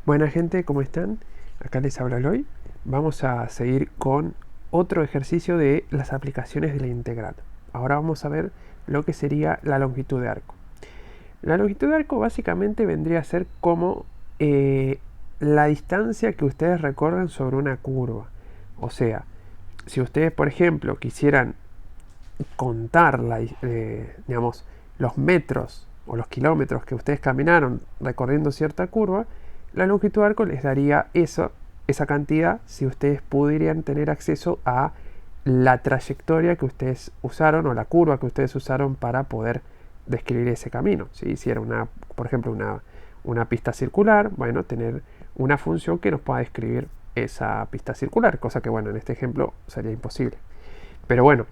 Buena gente, ¿cómo están? Acá les habla Eloy. Vamos a seguir con otro ejercicio de las aplicaciones de la integral. Ahora vamos a ver lo que sería la longitud de arco. La longitud de arco básicamente vendría a ser como la distancia que ustedes recorren sobre una curva. O sea, si ustedes, por ejemplo, quisieran contar digamos, los metros o los kilómetros que ustedes caminaron recorriendo cierta curva, la longitud de arco les daría esa cantidad si ustedes pudieran tener acceso a la trayectoria que ustedes usaron o la curva que ustedes usaron para poder describir ese camino. ¿Sí? Si era por ejemplo, una pista circular, bueno, tener una función que nos pueda describir esa pista circular, cosa que, bueno, en este ejemplo sería imposible. Pero bueno,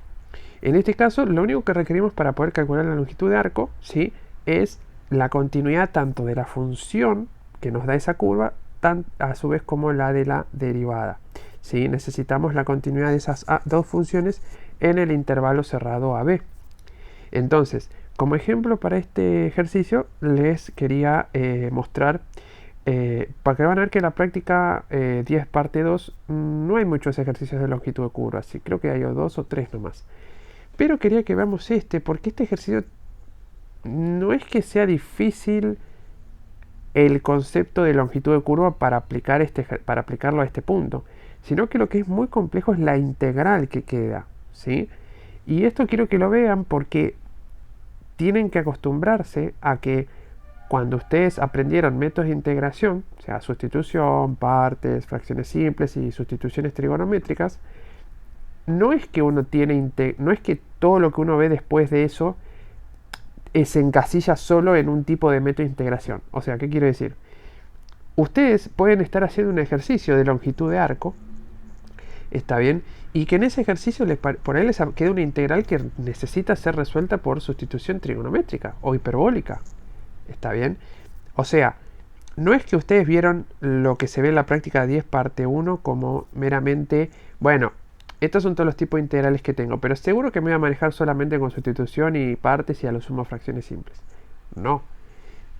en este caso, lo único que requerimos para poder calcular la longitud de arco, ¿sí?, es la continuidad tanto de la función que nos da esa curva, a su vez como la de la derivada. ¿Sí? Necesitamos la continuidad de esas dos funciones en el intervalo cerrado AB. Entonces, como ejemplo para este ejercicio, les quería mostrar, para que van a ver que en la práctica 10 parte 2 no hay muchos ejercicios de longitud de curva, así creo que hay 2 o 3 nomás. Pero quería que veamos porque este ejercicio no es que sea difícil el concepto de longitud de curva para aplicarlo a este punto, sino que lo que es muy complejo es la integral que queda, ¿sí? Y esto quiero que lo vean porque tienen que acostumbrarse a que cuando ustedes aprendieron métodos de integración, o sea, sustitución, partes, fracciones simples y sustituciones trigonométricas, no es que no es que todo lo que uno ve después de eso se encasilla solo en un tipo de método de integración. O sea, ¿qué quiero decir? Ustedes pueden estar haciendo un ejercicio de longitud de arco, ¿está bien? Y que en ese ejercicio por ahí les queda una integral que necesita ser resuelta por sustitución trigonométrica o hiperbólica, ¿está bien? O sea, no es que ustedes vieron lo que se ve en la práctica 10 parte 1 como meramente, bueno, estos son todos los tipos de integrales que tengo, pero seguro que me voy a manejar solamente con sustitución y partes y a lo sumo fracciones simples. No.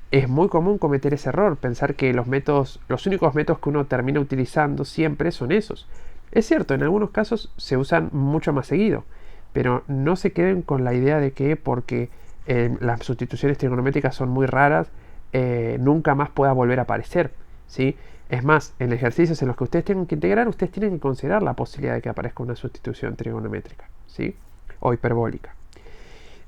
Es muy común cometer ese error, pensar que los únicos métodos que uno termina utilizando siempre son esos. Es cierto, en algunos casos se usan mucho más seguido, pero no se queden con la idea de que porque las sustituciones trigonométricas son muy raras, nunca más pueda volver a aparecer, ¿sí? Es más, en ejercicios en los que ustedes tengan que integrar, ustedes tienen que considerar la posibilidad de que aparezca una sustitución trigonométrica, ¿sí?, o hiperbólica.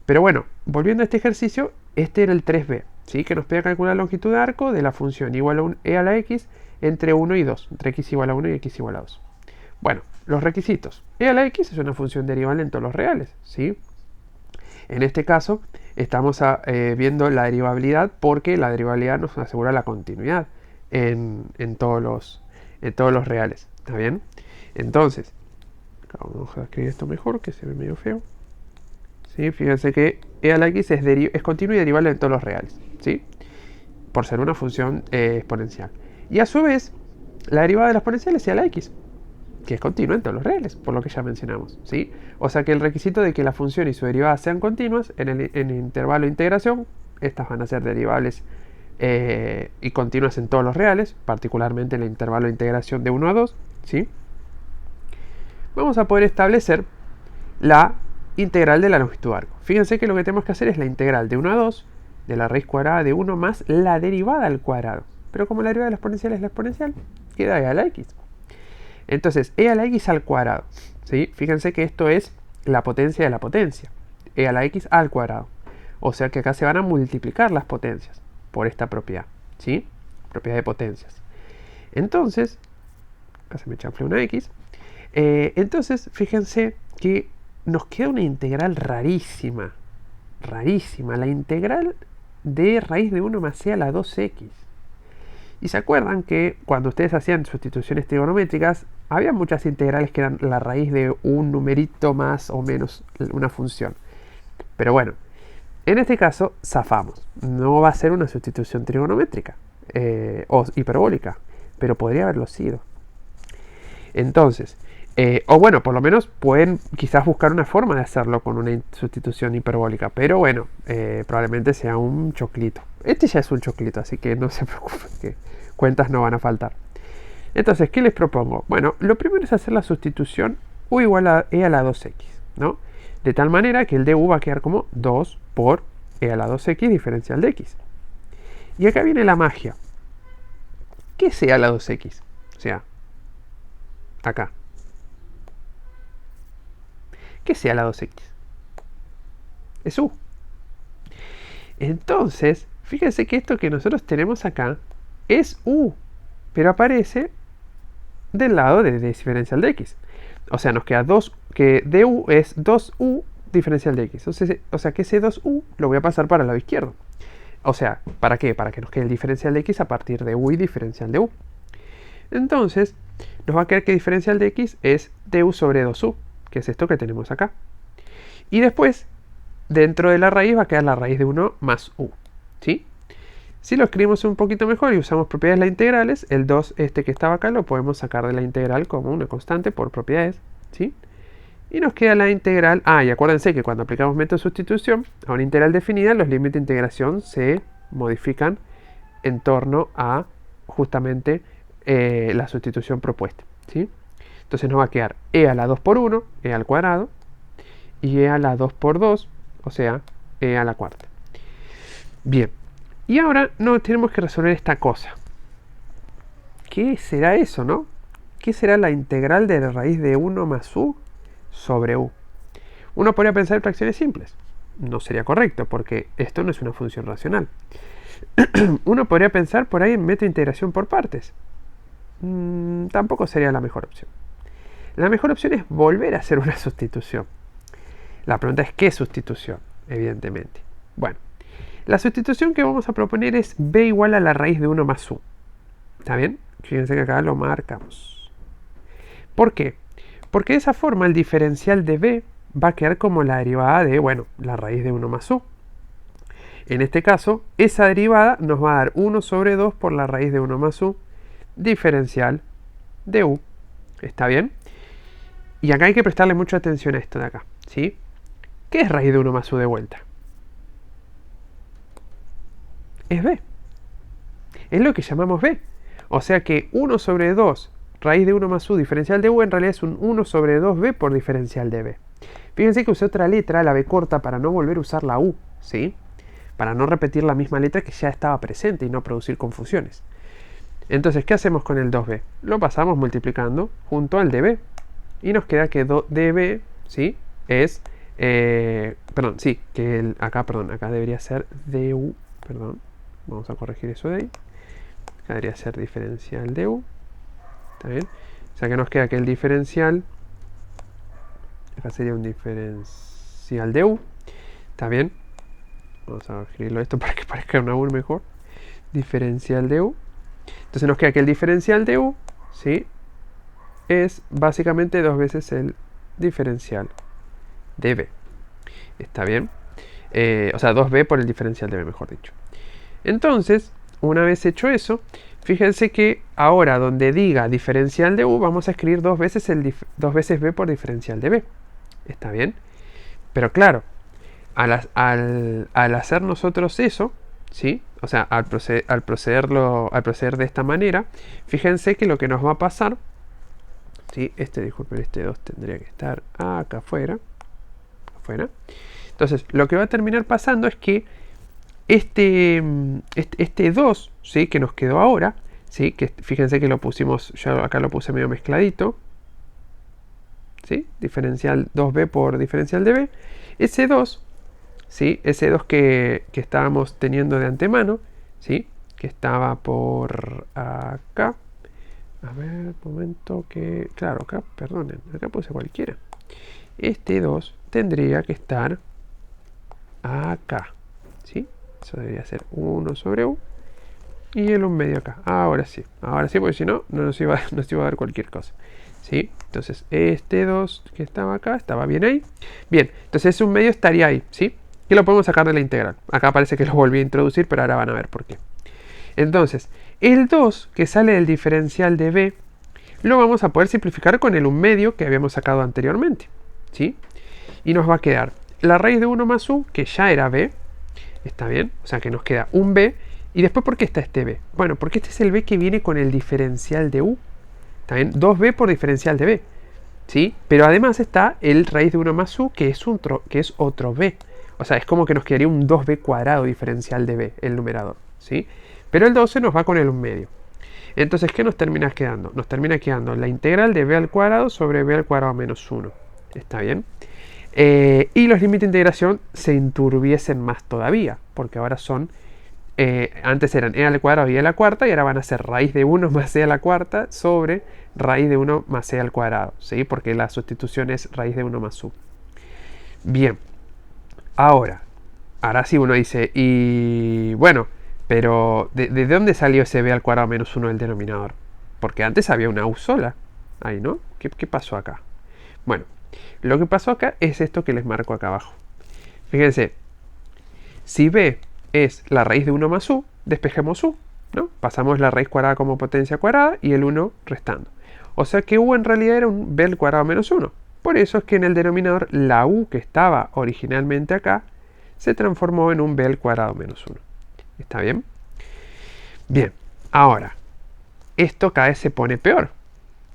Pero bueno, volviendo a este ejercicio, este era el 3b, ¿sí?, que nos pide calcular la longitud de arco de la función igual a e a la x entre 1 y 2, entre x igual a 1 y x igual a 2. Bueno, los requisitos. E a la x es una función derivable en todos los reales, ¿sí? En este caso, estamos viendo la derivabilidad porque la derivabilidad nos asegura la continuidad en todos los reales, ¿está bien? Entonces, vamos a escribir esto mejor, que se ve medio feo. ¿Sí? Fíjense que e a la x es continua y derivable en todos los reales, ¿sí?, por ser una función exponencial. Y a su vez, la derivada de la exponencial es e a la x, que es continua en todos los reales, por lo que ya mencionamos, ¿sí? O sea que el requisito de que la función y su derivada sean continuas en el intervalo de integración, estas van a ser derivables y continuas en todos los reales, particularmente en el intervalo de integración de 1 a 2, ¿sí? Vamos a poder establecer la integral de la longitud de arco. Fíjense que lo que tenemos que hacer es la integral de 1 a 2 de la raíz cuadrada de 1 más la derivada al cuadrado. Pero como la derivada de la exponencial es la exponencial, queda e a la x. Entonces, e a la x al cuadrado, ¿sí? Fíjense que esto es la potencia de la potencia, e a la x al cuadrado. O sea que acá se van a multiplicar las potencias por esta propiedad, ¿sí?, propiedad de potencias. Entonces, acá se me chanflea una x. Entonces, fíjense que nos queda una integral rarísima, la integral de raíz de 1 más e a la 2x. Y se acuerdan que cuando ustedes hacían sustituciones trigonométricas, había muchas integrales que eran la raíz de un numerito más o menos una función. Pero bueno, en este caso zafamos. No va a ser una sustitución trigonométrica o hiperbólica, pero podría haberlo sido. Entonces, o bueno, por lo menos pueden quizás buscar una forma de hacerlo con una sustitución hiperbólica, pero bueno, probablemente sea un choclito. Este ya es un choclito, así que no se preocupen que cuentas no van a faltar. Entonces, ¿qué les propongo? Bueno, lo primero es hacer la sustitución u igual a e a la 2x, ¿no? De tal manera que el du va a quedar como 2 por e a la 2x diferencial de x. Y acá viene la magia. ¿Qué es e a la 2x? O sea, acá. ¿Qué es e a la 2x? Es u. Entonces, fíjense que esto que nosotros tenemos acá es u, pero aparece del lado de diferencial de x. O sea, nos queda 2, que du es 2u diferencial de x. O sea que ese 2u lo voy a pasar para el lado izquierdo. O sea, ¿para qué? Para que nos quede el diferencial de x a partir de u y diferencial de u. Entonces, nos va a quedar que diferencial de x es du sobre 2u, que es esto que tenemos acá. Y después, dentro de la raíz va a quedar la raíz de 1 más u, ¿sí? Si lo escribimos un poquito mejor y usamos propiedades de las integrales, el 2 este que estaba acá lo podemos sacar de la integral como una constante por propiedades, ¿sí? Y nos queda la integral. Y acuérdense que cuando aplicamos método de sustitución a una integral definida, los límites de integración se modifican en torno a justamente la sustitución propuesta, ¿sí? Entonces nos va a quedar e a la 2 por 1, e al cuadrado, y e a la 2 por 2, o sea, e a la cuarta. Bien, y ahora no tenemos que resolver esta cosa. ¿Qué será eso, no? ¿Qué será la integral de la raíz de 1 más u sobre u? Uno podría pensar en fracciones simples. No sería correcto, porque esto no es una función racional. Uno podría pensar por ahí en método de integración por partes. Tampoco sería la mejor opción. La mejor opción es volver a hacer una sustitución. La pregunta es ¿qué sustitución? Evidentemente. Bueno, la sustitución que vamos a proponer es b igual a la raíz de 1 más u. ¿Está bien? Fíjense que acá lo marcamos. ¿Por qué? Porque de esa forma el diferencial de b va a quedar como la derivada de, bueno, la raíz de 1 más u. En este caso, esa derivada nos va a dar 1 sobre 2 por la raíz de 1 más u diferencial de u. ¿Está bien? Y acá hay que prestarle mucha atención a esto de acá, ¿sí? ¿Qué es raíz de 1 más u de vuelta? Es b. Es lo que llamamos b. O sea que 1 sobre 2 raíz de 1 más u diferencial de u en realidad es un 1 sobre 2b por diferencial de b. Fíjense que usé otra letra, la b corta, para no volver a usar la u, ¿sí? Para no repetir la misma letra que ya estaba presente y no producir confusiones. Entonces, ¿qué hacemos con el 2b? Lo pasamos multiplicando junto al db. Y nos queda que db, ¿sí? Es, acá debería ser du, perdón. Vamos a corregir eso de ahí. Acá debería ser diferencial de u. ¿Está bien? O sea que nos queda que el diferencial, acá sería un diferencial de u. ¿Está bien? Vamos a escribirlo esto para que parezca una u mejor. Diferencial de u. Entonces nos queda que el diferencial de u, ¿sí? Es básicamente 2 veces el diferencial de b. ¿Está bien? O sea, 2b por el diferencial de b, mejor dicho. Entonces, una vez hecho eso, fíjense que ahora donde diga diferencial de u, vamos a escribir 2 veces b por diferencial de b. ¿Está bien? Pero claro, al hacer nosotros eso, ¿sí? O sea, al proceder de esta manera, fíjense que lo que nos va a pasar, ¿sí? Disculpen, este 2 tendría que estar acá afuera. Entonces, lo que va a terminar pasando es que este 2, ¿sí? Que nos quedó ahora, ¿sí? Que fíjense que lo pusimos, yo acá lo puse medio mezcladito, ¿sí? Diferencial 2b por diferencial de b. Ese 2, ¿sí? Ese 2 que estábamos teniendo de antemano, ¿sí? Que estaba por acá. A ver, un momento que... Claro, acá, perdonen, acá puse cualquiera. Este 2 tendría que estar acá, ¿sí? Eso debería ser 1 sobre u. Y el 1 medio acá. Ahora sí, porque si no, nos iba a dar cualquier cosa, ¿sí? Entonces, este 2 que estaba acá, estaba bien ahí. Bien, entonces ese 1 medio estaría ahí, ¿sí? Que lo podemos sacar de la integral. Acá parece que lo volví a introducir, pero ahora van a ver por qué. Entonces, el 2 que sale del diferencial de b, lo vamos a poder simplificar con el 1 medio que habíamos sacado anteriormente, ¿sí? Y nos va a quedar la raíz de 1 más u, que ya era b, ¿está bien? O sea que nos queda un b, ¿Y después por qué está este b? Bueno, porque este es el b que viene con el diferencial de u. ¿Está bien? 2b por diferencial de b. ¿Sí? Pero además está el raíz de 1 más u, que es otro b. O sea, es como que nos quedaría un 2b cuadrado diferencial de b, el numerador. ¿Sí? Pero el 12 nos va con el 1 medio. Entonces, ¿qué nos termina quedando? Nos termina quedando la integral de b al cuadrado sobre b al cuadrado menos 1. ¿Está bien? Y los límites de integración se enturbiesen más todavía, porque ahora son, antes eran e al cuadrado y e a la cuarta, y ahora van a ser raíz de 1 más e a la cuarta sobre raíz de 1 más e al cuadrado, ¿sí? Porque la sustitución es raíz de 1 más u. Bien, ahora sí uno dice, y bueno, pero ¿de dónde salió ese b al cuadrado menos 1 del denominador? Porque antes había una u sola, ahí, ¿no? ¿Qué pasó acá? Bueno, lo que pasó acá es esto que les marco acá abajo. Fíjense, si b es la raíz de 1 más u, despejemos u, ¿no? Pasamos la raíz cuadrada como potencia cuadrada y el 1 restando. O sea que u en realidad era un b al cuadrado menos 1. Por eso es que en el denominador la u que estaba originalmente acá se transformó en un b al cuadrado menos 1. ¿Está bien? Bien, ahora, esto cada vez se pone peor.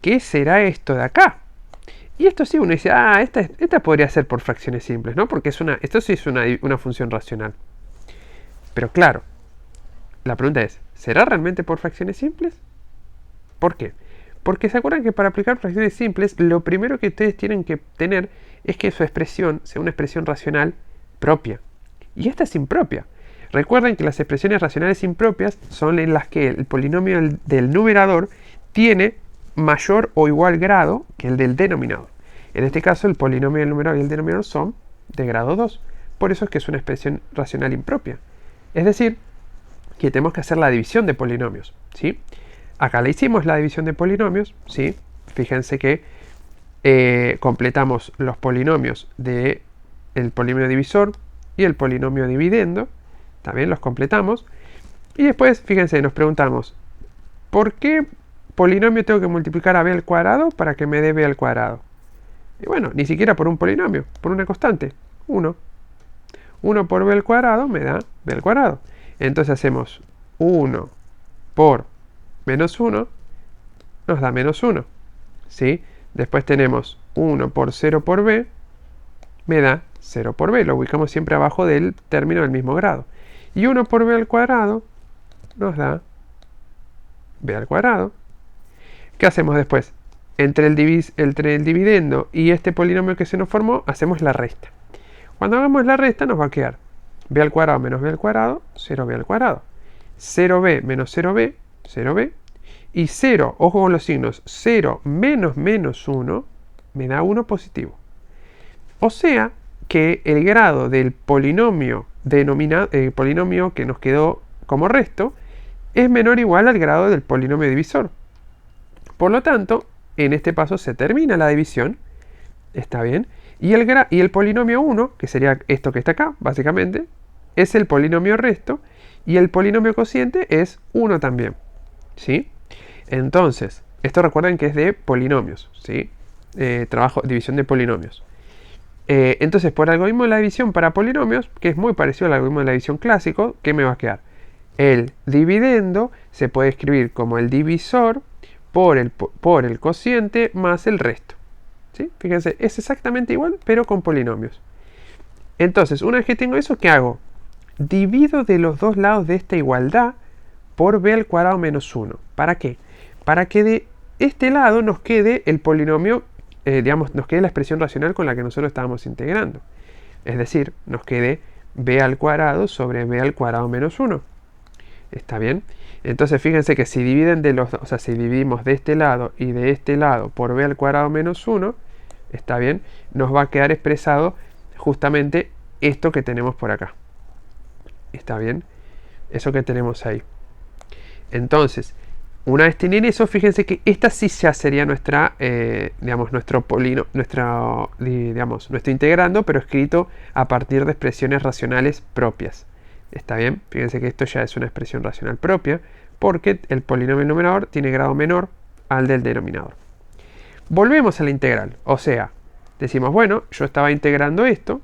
¿Qué será esto de acá? Y esto sí, uno dice, esta podría ser por fracciones simples, ¿no? Porque esto sí es una función racional. Pero claro, la pregunta es, ¿será realmente por fracciones simples? ¿Por qué? Porque se acuerdan que para aplicar fracciones simples, lo primero que ustedes tienen que tener es que su expresión sea una expresión racional propia. Y esta es impropia. Recuerden que las expresiones racionales impropias son en las que el polinomio del numerador tiene mayor o igual grado que el del denominador. En este caso, el polinomio del numerador y el denominador son de grado 2. Por eso es que es una expresión racional impropia. Es decir, que tenemos que hacer la división de polinomios, ¿sí? Acá le hicimos la división de polinomios, ¿sí? Fíjense que completamos los polinomios del polinomio divisor y el polinomio dividendo. También los completamos. Y después, fíjense, nos preguntamos, ¿por qué polinomio tengo que multiplicar a b al cuadrado para que me dé b al cuadrado? Y bueno, ni siquiera por un polinomio, por una constante, 1. 1 por b al cuadrado me da b al cuadrado. Entonces hacemos 1 por menos 1, nos da menos 1. ¿Sí? Después tenemos 1 por 0 por b, me da 0 por b. Lo ubicamos siempre abajo del término del mismo grado. Y 1 por b al cuadrado nos da b al cuadrado. ¿Qué hacemos después? Entre el dividendo y este polinomio que se nos formó, hacemos la resta. Cuando hagamos la resta nos va a quedar b al cuadrado menos b al cuadrado, 0b al cuadrado. 0b menos 0b, 0b. Y 0, ojo con los signos, 0 menos menos 1 me da 1 positivo. O sea que el grado del polinomio polinomio que nos quedó como resto es menor o igual al grado del polinomio divisor. Por lo tanto, en este paso se termina la división, ¿está bien? Y el polinomio 1, que sería esto que está acá, básicamente, es el polinomio resto, y el polinomio cociente es 1 también, ¿sí? Entonces, esto recuerden que es de polinomios, ¿sí? División de polinomios. Entonces, por algoritmo de la división para polinomios, que es muy parecido al algoritmo de la división clásico, ¿qué me va a quedar? El dividendo se puede escribir como el divisor por el cociente más el resto. ¿Sí? Fíjense, es exactamente igual, pero con polinomios. Entonces, una vez que tengo eso, ¿qué hago? Divido de los dos lados de esta igualdad por b al cuadrado menos 1. ¿Para qué? Para que de este lado nos quede el polinomio, nos quede la expresión racional con la que nosotros estábamos integrando. Es decir, nos quede b al cuadrado sobre b al cuadrado menos 1. ¿Está bien? Entonces fíjense que si si dividimos de este lado y de este lado por b al cuadrado menos 1, ¿está bien? Nos va a quedar expresado justamente esto que tenemos por acá. ¿Está bien? Eso que tenemos ahí. Entonces, una vez tienen eso, fíjense que esta sí ya sería nuestro integrando, pero escrito a partir de expresiones racionales propias. ¿Está bien? Fíjense que esto ya es una expresión racional propia, porque el polinomio del numerador tiene grado menor al del denominador. Volvemos a la integral, o sea, decimos, bueno, yo estaba integrando esto,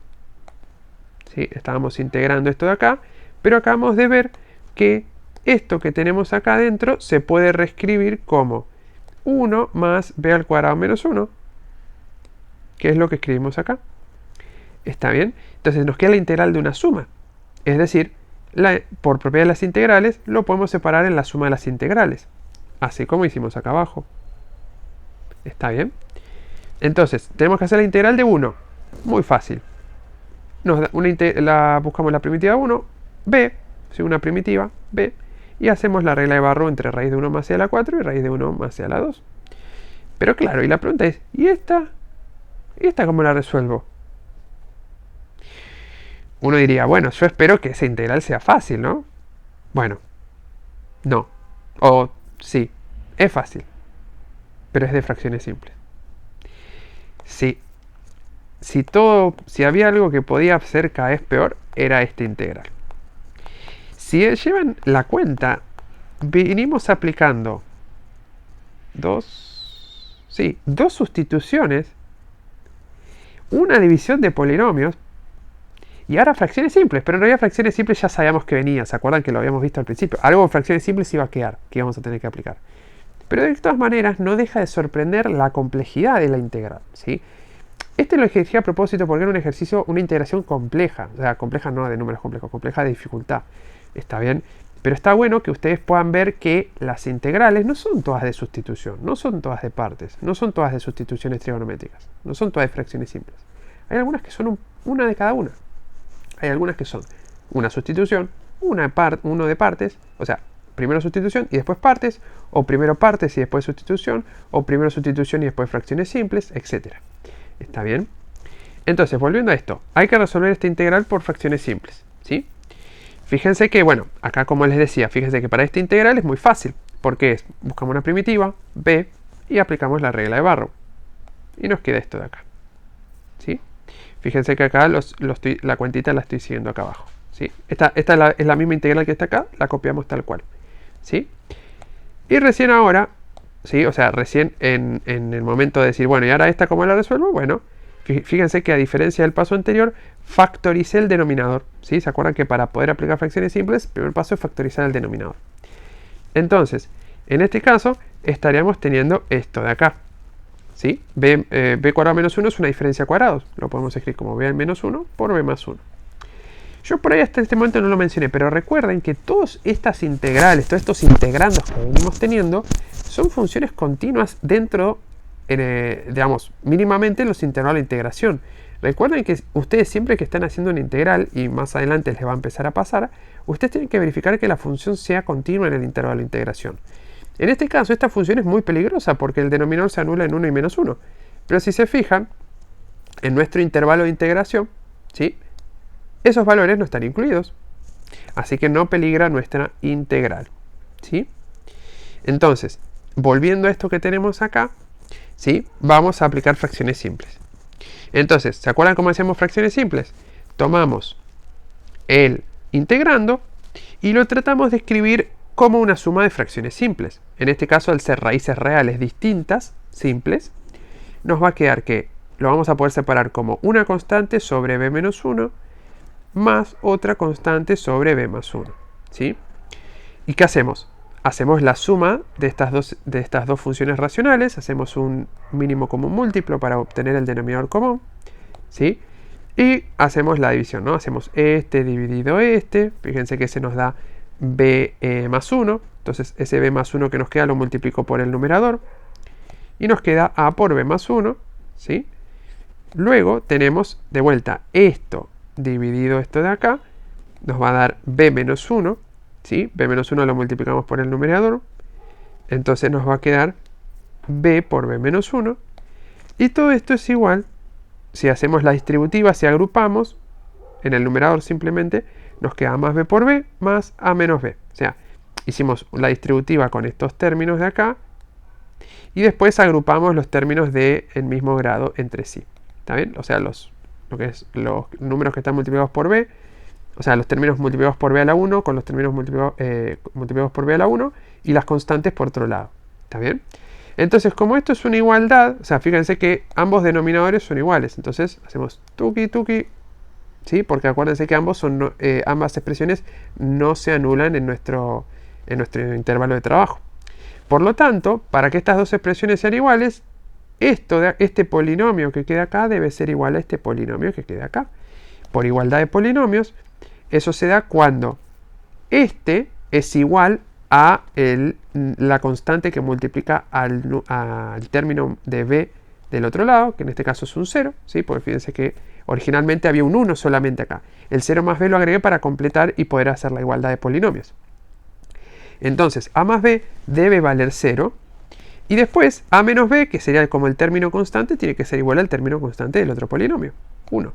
¿sí? Estábamos integrando esto de acá, pero acabamos de ver que esto que tenemos acá adentro se puede reescribir como 1 más b al cuadrado menos 1, que es lo que escribimos acá. ¿Está bien? Entonces nos queda la integral de una suma. Es decir, por propiedad de las integrales, lo podemos separar en la suma de las integrales. Así como hicimos acá abajo. ¿Está bien? Entonces, tenemos que hacer la integral de 1. Muy fácil. Buscamos la primitiva 1, b, ¿sí? Una primitiva, b, y hacemos la regla de Barrow entre raíz de 1 más c a la 4 y raíz de 1 más c a la 2. Pero claro, y la pregunta es, ¿y esta? ¿Y esta cómo la resuelvo? Uno diría, bueno, yo espero que esa integral sea fácil, ¿no? Bueno, no. O sí, es fácil, pero es de fracciones simples. Si había algo que podía ser cada vez peor, era esta integral. Si llevan la cuenta, vinimos aplicando dos sustituciones, una división de polinomios, y ahora fracciones simples, pero en realidad fracciones simples ya sabíamos que venía, ¿se acuerdan que lo habíamos visto al principio? Algo de fracciones simples iba a quedar, que íbamos a tener que aplicar. Pero de todas maneras no deja de sorprender la complejidad de la integral, ¿sí? Este lo elegí a propósito porque era un ejercicio, una integración compleja, o sea, compleja no de números complejos, compleja de dificultad, ¿está bien? Pero está bueno que ustedes puedan ver que las integrales no son todas de sustitución, no son todas de partes, no son todas de sustituciones trigonométricas, no son todas de fracciones simples. Hay algunas que son una de cada una. Hay algunas que son una sustitución, uno de partes, o sea, primero sustitución y después partes, o primero partes y después sustitución, o primero sustitución y después fracciones simples, etc. ¿Está bien? Entonces, volviendo a esto, hay que resolver esta integral por fracciones simples, ¿sí? Fíjense que, bueno, acá como les decía, fíjense que para esta integral es muy fácil, porque buscamos una primitiva, b, y aplicamos la regla de Barrow. Y nos queda esto de acá, ¿sí? Fíjense que acá la cuentita la estoy siguiendo acá abajo, ¿sí? Esta es la misma integral que está acá, la copiamos tal cual, ¿sí? Y recién ahora, ¿sí? O sea, recién en el momento de decir, bueno, ¿y ahora esta cómo la resuelvo? Bueno, fíjense que a diferencia del paso anterior, factoricé el denominador, ¿sí? ¿Se acuerdan que para poder aplicar fracciones simples, el primer paso es factorizar el denominador? Entonces, en este caso, estaríamos teniendo esto de acá, ¿sí? b cuadrado menos 1 es una diferencia a cuadrados. Lo podemos escribir como b menos 1 por b más 1. Yo por ahí hasta este momento no lo mencioné, pero recuerden que todas estas integrales, todos estos integrandos que venimos teniendo, son funciones continuas dentro, digamos, mínimamente los intervalos de integración. Recuerden que ustedes siempre que están haciendo una integral, y más adelante les va a empezar a pasar, ustedes tienen que verificar que la función sea continua en el intervalo de integración. En este caso, esta función es muy peligrosa porque el denominador se anula en 1 y menos 1. Pero si se fijan, en nuestro intervalo de integración, ¿sí? Esos valores no están incluidos. Así que no peligra nuestra integral, ¿sí? Entonces, volviendo a esto que tenemos acá, ¿sí? Vamos a aplicar fracciones simples. Entonces, ¿se acuerdan cómo hacemos fracciones simples? Tomamos el integrando y lo tratamos de escribir como una suma de fracciones simples. En este caso, al ser raíces reales distintas, simples, nos va a quedar que lo vamos a poder separar como una constante sobre b menos 1 más otra constante sobre b más 1, ¿sí? ¿Y qué hacemos? Hacemos la suma de estas dos funciones racionales, hacemos un mínimo común múltiplo para obtener el denominador común, ¿sí? Y hacemos la división, ¿no? Hacemos este dividido este, fíjense que se nos da b más 1, entonces ese b más 1 que nos queda lo multiplico por el numerador, y nos queda a por b más 1, ¿sí? Luego tenemos de vuelta esto dividido esto de acá, nos va a dar b menos 1, ¿sí? B menos 1 lo multiplicamos por el numerador, entonces nos va a quedar b por b menos 1, y todo esto es igual, si hacemos la distributiva, si agrupamos, en el numerador simplemente nos queda más b por b más a menos b. O sea, hicimos la distributiva con estos términos de acá, y después agrupamos los términos del mismo grado entre sí. ¿Está bien? O sea, los números que están multiplicados por b, o sea, los términos multiplicados por b a la 1 con los términos multiplicados por b a la 1 y las constantes por otro lado. ¿Está bien? Entonces, como esto es una igualdad, o sea, fíjense que ambos denominadores son iguales. Entonces, hacemos tuki tuki, ¿sí? Porque acuérdense que ambas expresiones no se anulan en en nuestro intervalo de trabajo. Por lo tanto, para que estas dos expresiones sean iguales, este polinomio que queda acá debe ser igual a este polinomio que queda acá. Por igualdad de polinomios, eso se da cuando este es igual a la constante que multiplica al término de b del otro lado, que en este caso es un 0, ¿sí? Porque fíjense que originalmente había un 1 solamente acá. El 0 más b lo agregué para completar y poder hacer la igualdad de polinomios. Entonces, a más b debe valer 0. Y después, a menos b, que sería como el término constante, tiene que ser igual al término constante del otro polinomio, 1.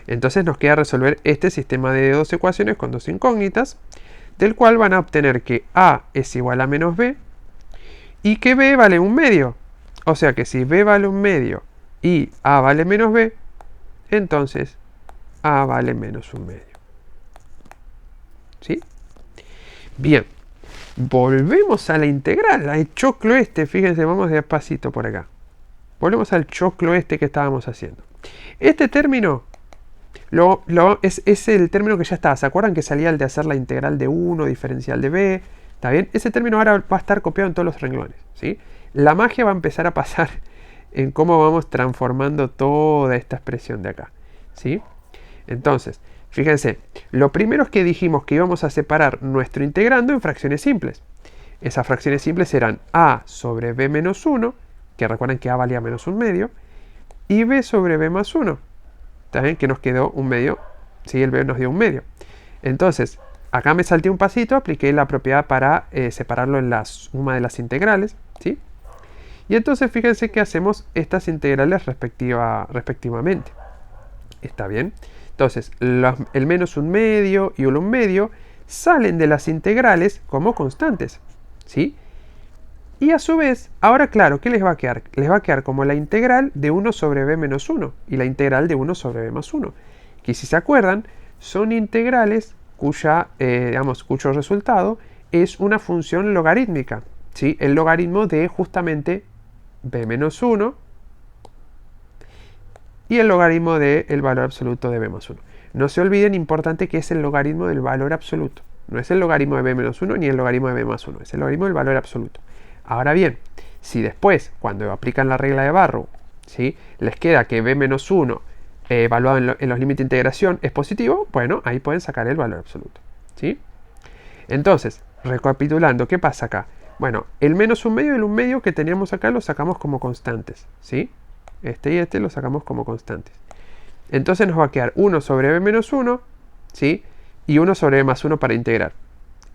Entonces nos queda resolver este sistema de dos ecuaciones con dos incógnitas, del cual van a obtener que a es igual a menos b y que b vale un medio. O sea que si b vale un medio y a vale menos b, entonces a vale menos un medio. ¿Sí? Bien, volvemos a la integral, al choclo este. Fíjense, vamos despacito por acá. Volvemos al choclo este que estábamos haciendo. Este término es el término que ya estaba. ¿Se acuerdan que salía el de hacer la integral de 1, diferencial de b? ¿Está bien? Ese término ahora va a estar copiado en todos los renglones, ¿sí? La magia va a empezar a pasar en cómo vamos transformando toda esta expresión de acá, ¿sí? Entonces, fíjense, lo primero es que dijimos que íbamos a separar nuestro integrando en fracciones simples. Esas fracciones simples serán a sobre b menos 1, que recuerden que a valía menos un medio, y b sobre b más 1. ¿También? Que nos quedó un medio, ¿sí? El b nos dio un medio. Entonces, acá me salté un pasito, apliqué la propiedad para separarlo en la suma de las integrales, ¿sí? Y entonces fíjense que hacemos estas integrales respectivamente. ¿Está bien? Entonces, el menos un medio y el un medio salen de las integrales como constantes, ¿sí? Y a su vez, ahora claro, ¿qué les va a quedar? Les va a quedar como la integral de 1 sobre b menos 1 y la integral de 1 sobre b más 1. Que si se acuerdan, son integrales cuyo resultado es una función logarítmica, ¿sí? El logaritmo de justamente b menos 1 y el logaritmo del valor absoluto de b más 1. No se olviden, importante, que es el logaritmo del valor absoluto. No es el logaritmo de b menos 1 ni el logaritmo de b más 1, es el logaritmo del valor absoluto. Ahora bien, si después, cuando aplican la regla de Barrow, ¿sí? Les queda que b menos 1 evaluado en los límites de integración es positivo, bueno, ahí pueden sacar el valor absoluto, ¿sí? Entonces, recapitulando, ¿qué pasa acá? Bueno, el menos un medio y el un medio que teníamos acá lo sacamos como constantes, ¿sí? Este y este lo sacamos como constantes. Entonces nos va a quedar 1 sobre b menos 1, ¿sí? Y 1 sobre b más 1 para integrar.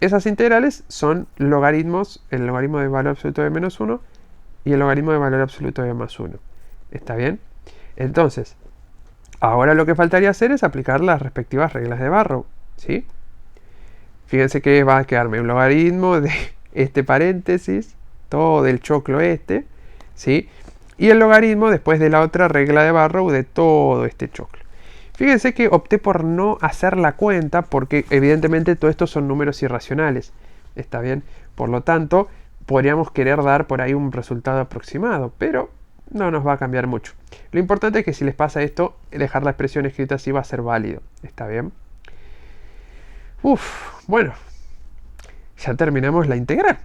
Esas integrales son logaritmos, el logaritmo del valor absoluto de menos 1 y el logaritmo del valor absoluto de más 1. ¿Está bien? Entonces, ahora lo que faltaría hacer es aplicar las respectivas reglas de Barrow, ¿sí? Fíjense que va a quedarme un logaritmo de este paréntesis, todo del choclo este, ¿sí? Y el logaritmo después de la otra regla de Barrow de todo este choclo. Fíjense que opté por no hacer la cuenta porque evidentemente todo esto son números irracionales. ¿Está bien? Por lo tanto, podríamos querer dar por ahí un resultado aproximado, pero no nos va a cambiar mucho. Lo importante es que si les pasa esto, dejar la expresión escrita así va a ser válido. ¿Está bien? Bueno, ya terminamos la integral.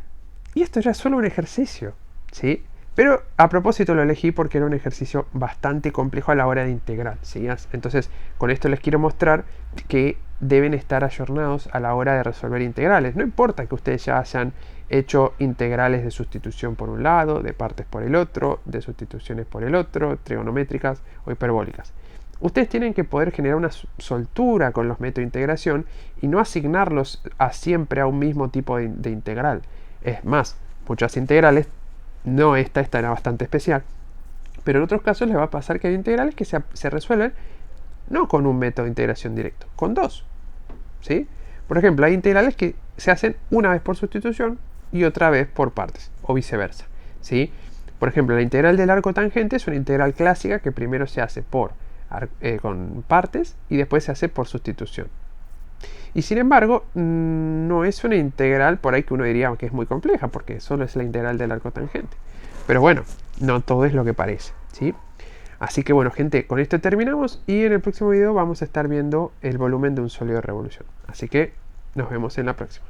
Y esto ya es solo un ejercicio, ¿sí? Pero a propósito lo elegí porque era un ejercicio bastante complejo a la hora de integrar, ¿sí? Entonces, con esto les quiero mostrar que deben estar ayornados a la hora de resolver integrales. No importa que ustedes ya hayan hecho integrales de sustitución por un lado, de partes por el otro, de sustituciones por el otro, trigonométricas o hiperbólicas. Ustedes tienen que poder generar una soltura con los métodos de integración y no asignarlos siempre a un mismo tipo de integral. Es más, muchas integrales, no esta era bastante especial, pero en otros casos les va a pasar que hay integrales que se resuelven no con un método de integración directo, con dos, ¿sí? Por ejemplo, hay integrales que se hacen una vez por sustitución y otra vez por partes, o viceversa, ¿sí? Por ejemplo, la integral del arco tangente es una integral clásica que primero se hace con partes y después se hace por sustitución. Y sin embargo, no es una integral por ahí que uno diría que es muy compleja, porque solo es la integral del arco tangente. Pero bueno, no todo es lo que parece, ¿sí? Así que bueno, gente, con esto terminamos y en el próximo video vamos a estar viendo el volumen de un sólido de revolución. Así que nos vemos en la próxima.